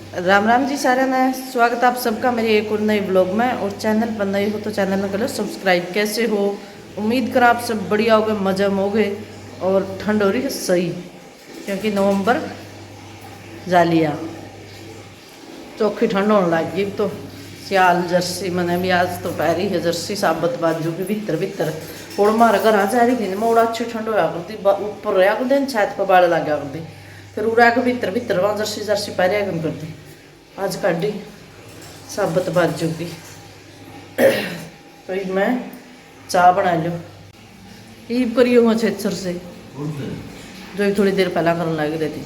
राम राम जी सारे ने स्वागत आप सबका मेरे एक और नए ब्लॉग में। और चैनल पर नए हो तो चैनल में करो सब्सक्राइब। कैसे हो? उम्मीद कर आप सब बढ़िया हो गए, मज़े में हो गए। और ठंड हो रही है सही, क्योंकि नवंबर जा लिया, चौखी ठंड होने लग गई। तो सियाल जर्सी मैंने भी आज तो पैरी है जर्सी साबत बाजू की भीतर भीतर और मार घर जा रही थी मोड़ा अच्छी ठंड होया करती, ऊपर रहा कर दिन छत पर बाल लग गया करती, फिर उड़ा के भीतर भीतर वहाँ जर्सी जर्सी पैरिया कम करती। आज काटी साबत बाजू की तो मैं चाह बना लो ईब करियो मैं छेचर से जो थोड़ी देर पहला करने लग रही थी।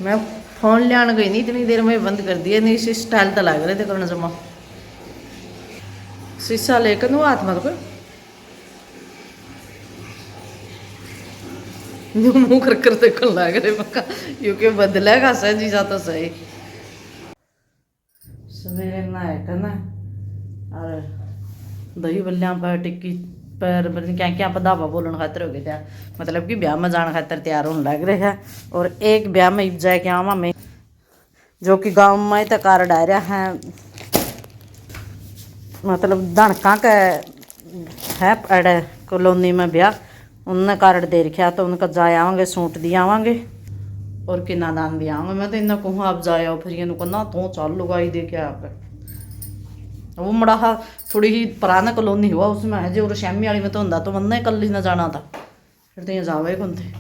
मैं फोन ले गई नहीं, इतनी देर में बंद कर दिया, नहीं इसी स्टाइल तो लग रहे थे करना जमा शीशा लेकर नो हाथ मत को मुँह कर देखने लग रहे पक्का क्योंकि बदलेगा सही जी जाता सही। सवेरे नहाए करना और दही बल्लियाँ पर टिक्की पर क्या क्या पदावा बोलने खातर हो गए थे, मतलब कि ब्याह में जाने खातर तैयार होने लग रहे हैं। और एक ब्याह में इब जाए क्या आवा में जो कि गांव में तक कार डायरिया है, मतलब धनका का है अड़े कॉलोनी में ब्याह, उनने कार्ड दे रखा तो उनका जाए आवांगे, सूट दिए आवांगे और किना दान दिया आवांगे। मैं तो इन्हें कहूँ आप जाए आओ, फिर ये कहना तो चल लुगाई दे के आप वो मड़ा थोड़ी ही पुराना कॉलोनी हुआ उसमें है जो श्यामी वाली में तो होंगे तो मन कल ही ना जाना था, फिर तो यहाँ जावे कौन थे।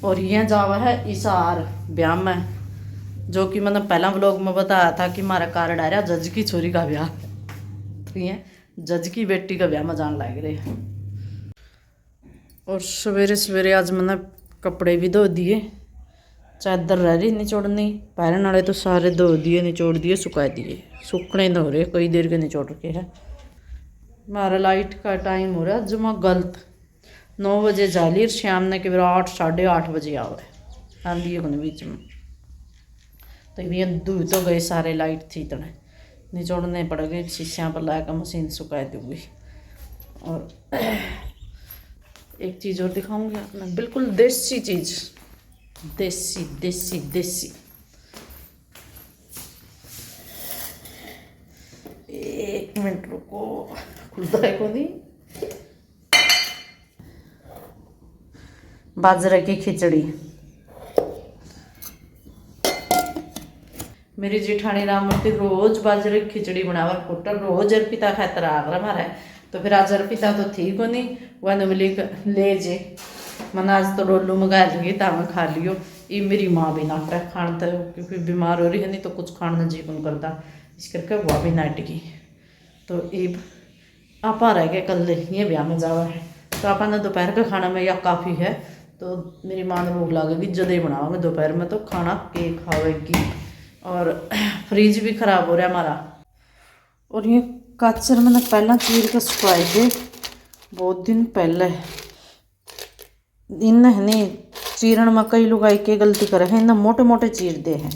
और ये जावा है इसार ब्याह में, जो कि मैंने पहला ब्लॉग में बताया था कि हमारा कार्ड आ रहा जज की छोरी का ब्याह, तो ये जज की बेटी का ब्याह में जान लग रहे हैं। और सवेरे सवेरे आज मैंने कपड़े भी धो दिए, चादर रह रही निचोड़नी, पैरन वाले तो सारे धो दिए, निचोड़ दिए, सुखा दिए, सूखने धो रहे कई देर के निचोड़ के है। हमारा लाइट का टाइम हो रहा है जुमा गलत, 9 बजे जाली और शाम ने केवल 8 साढ़े 8 बजे आवे आंधी होने बीच में, तो ये दूध तो गए सारे लाइट थी तने निचोड़ने पड़ गए, शीशियाँ पर ला कर मशीन सुखा दूँगी। और एक चीज़ और दिखाऊंगी आपने, बिल्कुल देसी चीज़, देसी देसी देसी। एक मिनट रुको, खुलता है को नहीं। बाजरे की खिचड़ी, मेरी जेठानी राममूर्ति रोज बाजरे की खिचड़ी बनावर पुटर रोज अर्पिता खातर आगरा मारा, तो फिर आज अर्पिता तो थी को नहीं वह मिली ले जे मन आज तो डोलू मंगा लगी मैं खा लियो। ये मेरी माँ भी ना करे खान तो क्योंकि बीमार हो रही है, नहीं तो कुछ खाना जी कौन करता, इस करके वह भी नाट गई। तो ये आपा रह गए कल ये ब्याह में जावा है, तो आपा ने दोपहर का खाना में या काफ़ी है, तो मेरी माँ ने भूख लगेगी जदे बनावांगे दोपहर में, तो खाना के खावेगी। और फ्रिज भी ख़राब हो रहा हमारा। और ये काचर मैंने पहला चीर के सुखाए थे बहुत दिन पहले, इन नहीं चीरण में कई लोग आई के गलती करे हैं, इन्हें मोटे मोटे चीर दे हैं,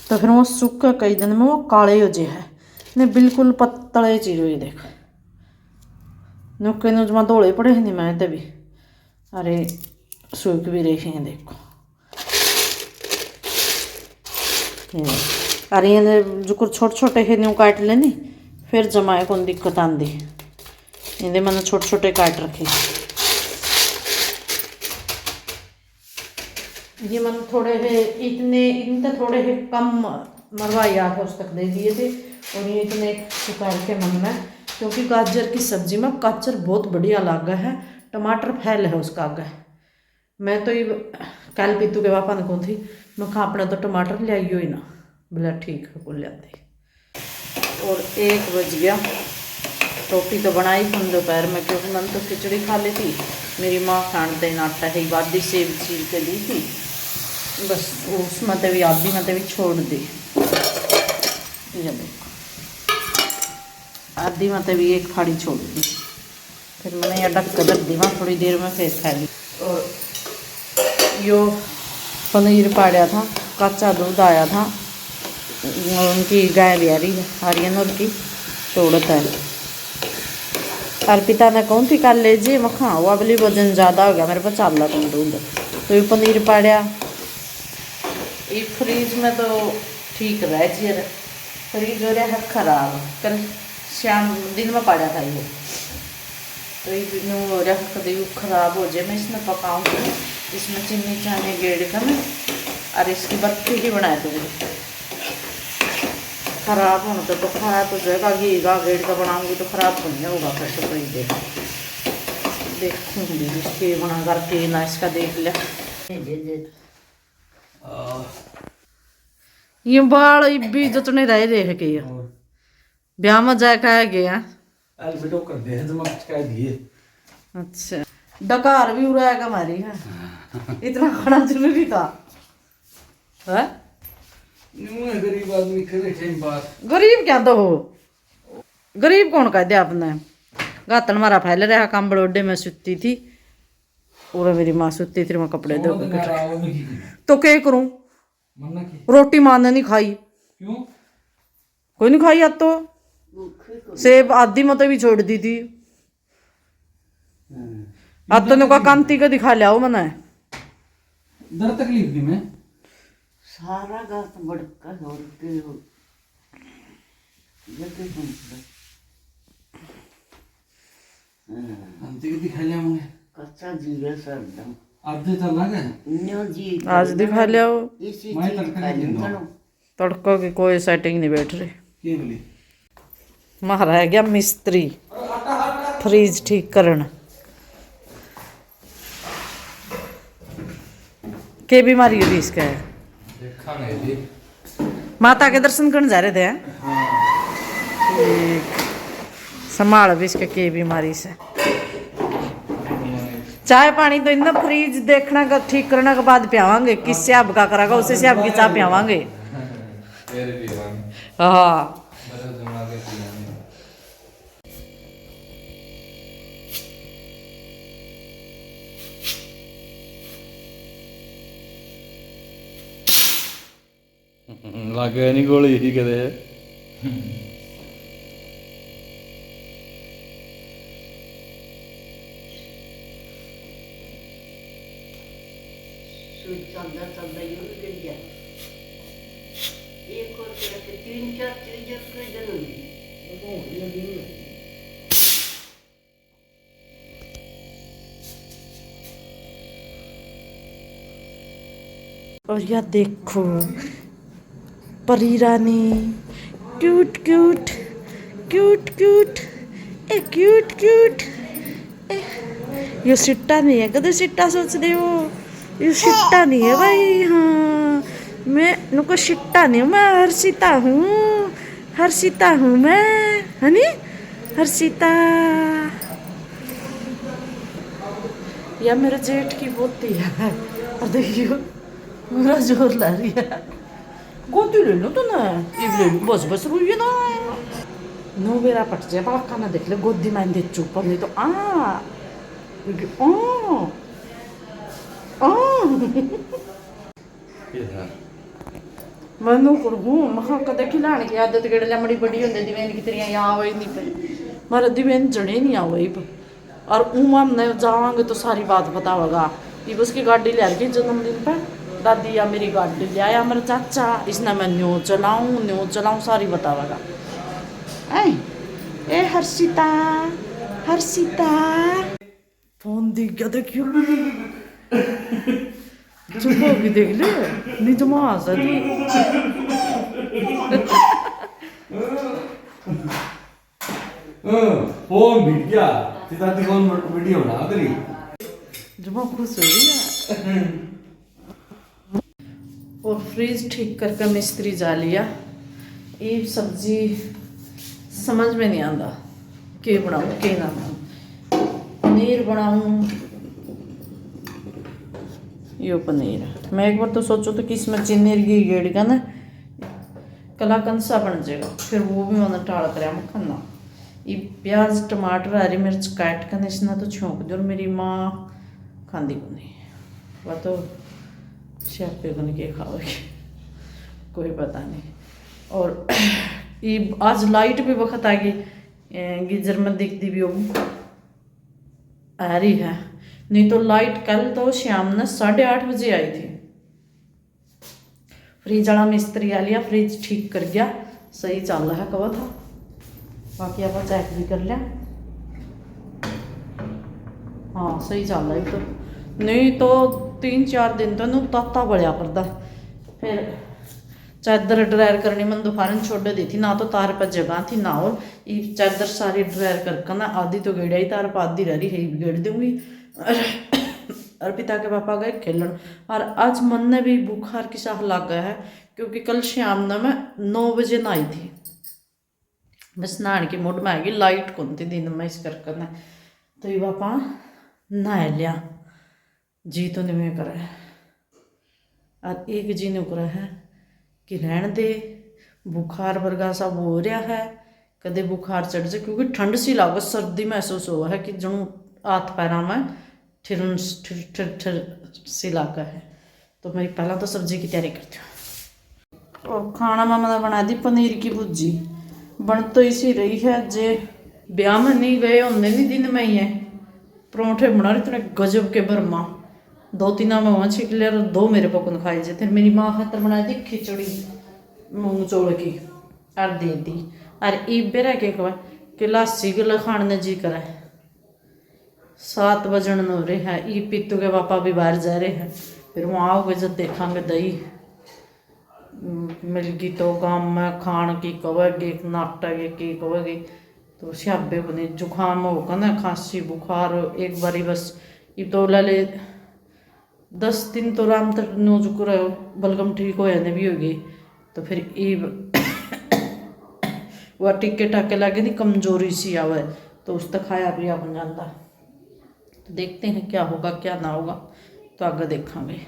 तो फिर वो सूख के कई दिन में वो काले हो जे है, नहीं बिल्कुल पतले चीर हुई देख नुक्के नुजमा धोले पड़े हैं नहीं मैं तभी, अरे सूख भी रहे हैं देखो। अरे ये जो छोटे छोटे है न्यू काट लेनी, फिर जमाए कौन दिक्कत आंदी, इन्हें मैंने छोटे छोटे काट रखे। ये मैंने थोड़े है इतने थोड़े है कम मरवाई आठ उस तक दे दिए थे, और ये इतने सुखा के मन में, क्योंकि गाजर की सब्जी में गाजर बहुत बढ़िया लगा है, टमाटर फैल है उसका आगे। मैं तो ये कल पीतू के पापा ने कौन थी मैं खा अपने तो टमाटर ले आइयो ही ना, बोला ठीक है को लियाते। और 1 बज गया, रोटी तो बनाई हम दोपहर में क्योंकि मैंने तो खिचड़ी खा ली थी, मेरी माँ खान देना आटा है वादी सेब चीर के दी थी, बस उसमें भी आधी में भी छोड़ दी, ये देखो आधी में भी एक फाड़ी छोड़ दी, फिर मैंने यह ढक कर दी वहाँ थोड़ी देर में फिर खा ली। और यो पनीर पाड़ा था, कच्चा दूध आया था, उनकी गाय भी आ रही है आर्यन और की तोड़त है, अर्पिता ने कौन थी कल ले जी मखा वो अगली वजन ज़्यादा हो गया मेरे पास चाल दूध, तो ये पनीर पाड़ा ये फ्रिज में तो ठीक रह जी, फ्रिज हो रहा है खराब। कल शाम दिन में पड़ा था ये, तो ये हो रहा कभी खराब हो जाए। मैं इसमें पकाऊंगी, इसमें चीनी चाने गेड़ कर मैं और इसकी बर्फी ही बनाए तो खराब होना तो खराब हो जाएगा। घी का गेड़ का बनाऊंगी तो खराब तो नहीं होगा। फिर तो कोई देखूंगी इसके बना करके ना, इसका देख लिया। ये बाल भी जतने रह रहे के ब्याह में जाए कह गया। अच्छा डकार भी उड़ाएगा हमारी है। इतना खाना जरूरी था है? गरीब आदमी करे टाइम पास। गरीब क्या तो हो, गरीब कौन कह दिया आपने। गातन मारा फैल रहा कंबल ओडे में सुती थी और मेरी माँ सुती थी, मैं कपड़े धो तो क्या करूं। रोटी माँ ने नहीं खाई। क्यों? कोई नहीं खाई। अब तो सेब आधी मत भी छोड़ दी थी। अब तो नुका कांति का दिखा लिया मैंने। दर तकलीफ दी मैं सारा गात बड़का जोड़ के हो अंते के दिखा लिया मुझे कच्चा जीरा सरदम आधे चला गए न्यो जी आज दिखा लिया वो। इसी मैं चीज तड़का खा नहीं लेंगे दूंगा। तड़कों की कोई सेटिंग नहीं बैठ रही। ये बोली मारा है गया मिस्त्री फ्रिज ठीक करना। के बीमारी होगी इसका है? देखा नहीं जी। माता के दर्शन करने जा रहे थे हैं? ठीक, संभाल भी इसके के बीमारी से। चाय पानी तो इतना फ्रिज देखना का ठीक करने के बाद पियावांगे। किस हिसाब का करागा उस हिसाब की चाय पियावांगे। हाँ लगे नहीं गोली ही कदे सुई चलता यूं गिर गया। एक और के 3-4 चीजें कोई जरूरी और यह देखो परी रानी cute cute cute cute a cute cute. ये सिट्टा नहीं है, कदे सिट्टा सोच रहे हो? ये सिट्टा नहीं है भाई। हाँ मैं नुको सिट्टा नहीं हूँ, मैं हर्षिता हूँ। हर्षिता हूँ मैं, है नी हर्षिता। या मेरे जेठ की पोती है। और देखियो मेरा जोर ला रही है। गोदी ले लो तो ना, ये ले लो बस बस रुइए ना। नो बेरा पट जाए बाका ना देख ले गोदी में दे चुप नहीं तो मनु करू महा कदे खिलाने की आदत केड़े लमड़ी बड़ी होंदे दिवेन की तेरिया या आवई नहीं पे मारे दिवेन जड़े नहीं आवई पे। और उमा ने जावांगे तो सारी बात बतावेगा। ये उसकी गाड़ी ले आई जन्मदिन पर, दादी या मेरी गाड़ी ले आया मेरा चाचा, इसने मैं न्यू चलाऊं सारी बतावेगा। ए हर्षिता हर्षिता फोन दिख गया देखियो चुप होगी देख ले नहीं तो मैं हंसा थी। फोन मिल गया सीधा फोन वीडियो बना करी जब खुश हो गया। और फ्रिज ठीक करके मिस्त्री जा लिया। ये सब्जी समझ में नहीं आता के बनाऊँ के ना बनाऊँ। पनीर बनाऊँ यो पनीर मैं एक बार तो सोचो तो कि इसमें चीनी की गेड़ का ना कलाकंसा बन जाएगा। फिर वो भी मैंने टाल कर मक्खन ना ये प्याज टमाटर हरी मिर्च काट कर इसना तो छोंक दो। और मेरी माँ खाती को नहीं, वह तो श्यापे को नहीं के खाओगी कोई पता नहीं। और ये आज लाइट भी वक्त आ गई, गीजर में दिखती भी आ रही है। नहीं तो लाइट कल तो शाम ने 8:30 बजे आई थी फ्रिज वाला मिस्त्री आ लिया, फ्रिज ठीक कर गया, सही चल रहा है कवा था। बाकी आप चेक भी कर लिया, हाँ सही चल रहा है। तो नहीं तो 3-4 दिन तो नू ताता बढ़िया करता। फिर चादर ड्रायर करनी मैंने दोपहर में छोड़ दी थी ना, तो तार पर जगह थी ना, और ये चादर सारी ड्रायर करके ना आधी तो गेड़ा ही तार पर, आधी रह रही है गेड़ दूंगी। और पिता के पापा गए खेलन। और आज मन ने भी बुखार की साह लग गया है, क्योंकि कल शाम ना मैं 9 बजे नहाई थी, बस नहाने की मूड में आएगी, लाइट कौन थी दिन में इस करके ना, तो ये पापा नहा लिया जी, तो नहीं करे। और एक जी ने करा है कि रहन दे, बुखार वर्गा सा हो रहा है, कदे बुखार चढ़ जाए, क्योंकि ठंड सी लागत, सर्दी महसूस हुआ है कि जूँ हाथ पैरों में ठिर सी लागा है। तो मेरी पहला तो सब्जी की तैयारी करती हूँ। और खाना मैंने बना दी पनीर की भुजी, बन तो इसी रही है, जे ब्याह में नहीं गए होंगे नहीं दिन में ही है। परौंठे बना रहे इतने गजब के बर्मा, 2-3 मैं वहाँ छिक लिया और 2 मेरे पकन खाए जे। फिर मेरी माँ खातर बनाई दी खिचड़ी मूंग चौल की और दे दी। और इबे रह के कहा कि लासी गला खाने ने जी करे। 7 बजन हो रहे हैं, ई पित्तू के पापा भी बाहर जा रहे हैं, फिर वहाँ आओगे जब देखांगे दही मिलगी तो गाँव में खान की कहोगे, नाटक की कहोगे। तो श्याबे को नहीं जुकाम होगा ना, खांसी बुखार एक बारी बस, ये तो ले 10 दिन तो आराम तक नो जुक रहे हो, बलगम ठीक हो जाने भी होगी। तो फिर ये वह टिक्के टाके लगे नहीं, कमजोरी सी आवे, तो उस तक खाया पिया बन जाता। तो देखते हैं क्या होगा क्या ना होगा, तो आगे देखेंगे।